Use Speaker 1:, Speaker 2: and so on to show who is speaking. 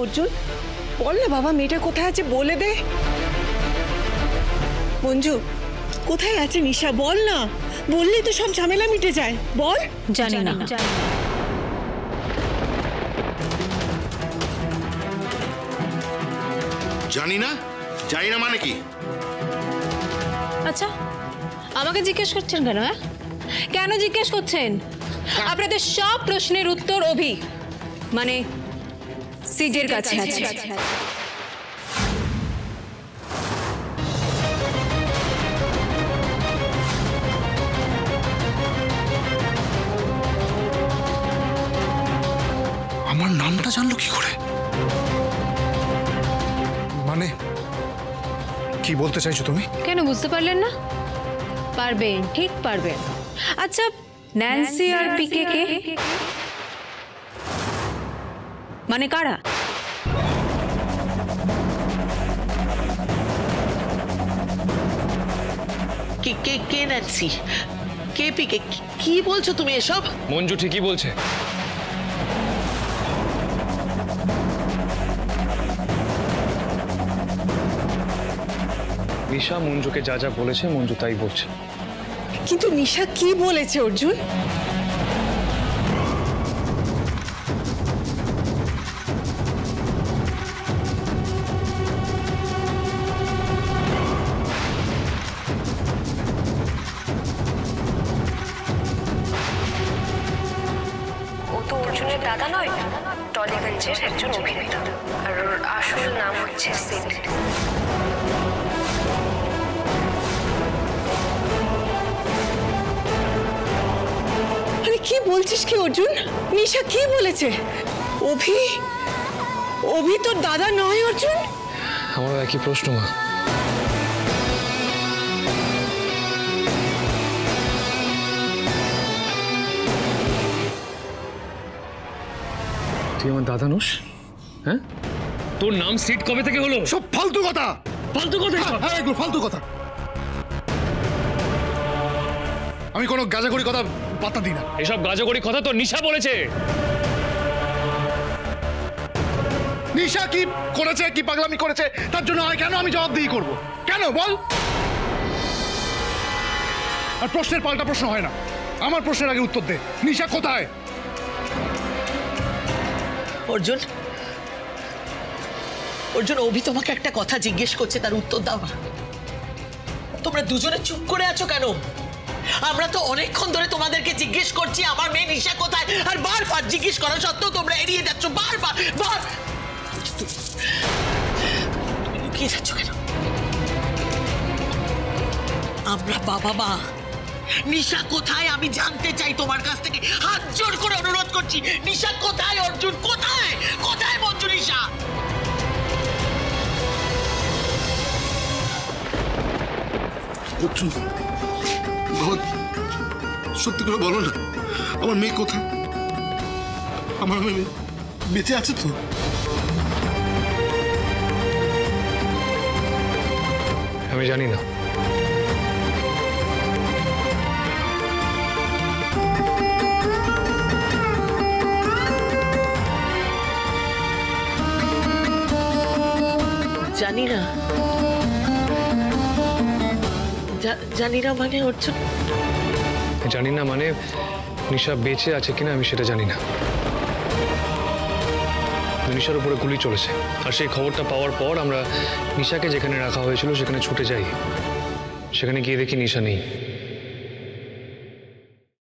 Speaker 1: অর্জুন বল না বাবা, মেয়েটা কোথায় আছে বলে দে। মঞ্জু, কোথায় আছে নিশা বল না, বললেই তো সব ঝামেলা মিটে যায়। বল।
Speaker 2: জানি না।
Speaker 3: জানি না? জানি না মানে কি?
Speaker 2: আচ্ছা, আমাকে জিজ্ঞেস করছেন কেন? হ্যাঁ, কেন জিজ্ঞেস করছেন? আপনাদের সব প্রশ্নের উত্তর অভি মানে সিজের কাছে আছে।
Speaker 3: আমার নামটা জানলো কি করে?
Speaker 4: মানে কি বলতে চাইছো তুমি?
Speaker 2: কেন বুঝতে পারলেন না? পারবেন, ঠিক পারবেন। আচ্ছা, ন্যান্সি আর পিকে কে? মানে কারা?
Speaker 5: কে কে কে ন্যান্সি, কে পিকে, কি বলছো তুমি এসব?
Speaker 6: মঞ্জু ঠিকই বলছে। নিশা মঞ্জুকে যা যা বলেছে মঞ্জু তাই বলছে।
Speaker 1: কিন্তু নিশা কি বলেছে অর্জুন?
Speaker 7: ও তো অর্জুনের দাদা নয়, টলিগঞ্জের একজন অভিনেতা, আর ওর আসল নাম হচ্ছে সিড।
Speaker 1: আরে কি বলছিস কি অর্জুন? নিশা কি বলেছে? অভি তোর দাদা নয় অর্জুন?
Speaker 6: আমার একই প্রশ্ন মা। তুই আমার দাদা নোস? হ্যাঁ, তোর নাম সিট কবে থেকে হলো?
Speaker 4: সব ফালতু কথা।
Speaker 6: ফালতু কথা?
Speaker 4: হ্যাঁ, এগুলো ফালতু কথা। আমি কোনো গাজাগড়ি কথা পাত্তা দিই না।
Speaker 6: এসব গাজাগড়ি কথা তো নিশা বলেছে।
Speaker 4: নিশা কি করেছে, কি পাগলামি করেছে তার জন্য কেন আমি জবাবদিহি করব? কেন বল? আর প্রশ্নের পাল্টা প্রশ্ন হয় না, আমার প্রশ্নের আগে উত্তর দে। নিশা কোথায়?
Speaker 5: অর্জুন, অর্জুন, অভি তোমাকে একটা কথা জিজ্ঞেস করছে, তার উত্তর দাও না। তোমরা দুজনে চুপ করে আছো কেন? আমরা তো অনেকক্ষণ ধরে তোমাদেরকে জিজ্ঞেস করছি আমার মেয়ে নিশা কোথায়, আর বারবার জিজ্ঞেস করা সত্ত্বেও তোমরা এড়িয়ে যাচ্ছ। বারবার লুকিয়ে যাচ্ছ কেন? আমরা বাবা মা, নিশা কোথায় আমি জানতে চাই তোমার কাছ থেকে, হাত জোড় করে অনুরোধ করছি। নিশা কোথায় অর্জুন? কোথায় কোথায় মঞ্জু নিশা?
Speaker 3: অর্জুন, সত্যি করে বলো না, আমার মেয়ে কোথায়? আমার মেয়ে বেঁচে আছে তো?
Speaker 6: আমি জানি না।
Speaker 5: জানি না? জানি না মানে অর্জুন?
Speaker 6: জানি না মানে নিশা বেঁচে আছে কিনা আমি সেটা জানি না। নিশার উপরে গুলি চলেছে, আর সেই খবরটা পাওয়ার পর আমরা নিশাকে যেখানে রাখা হয়েছিল সেখানে ছুটে যাই। সেখানে গিয়ে দেখি নিশা নেই।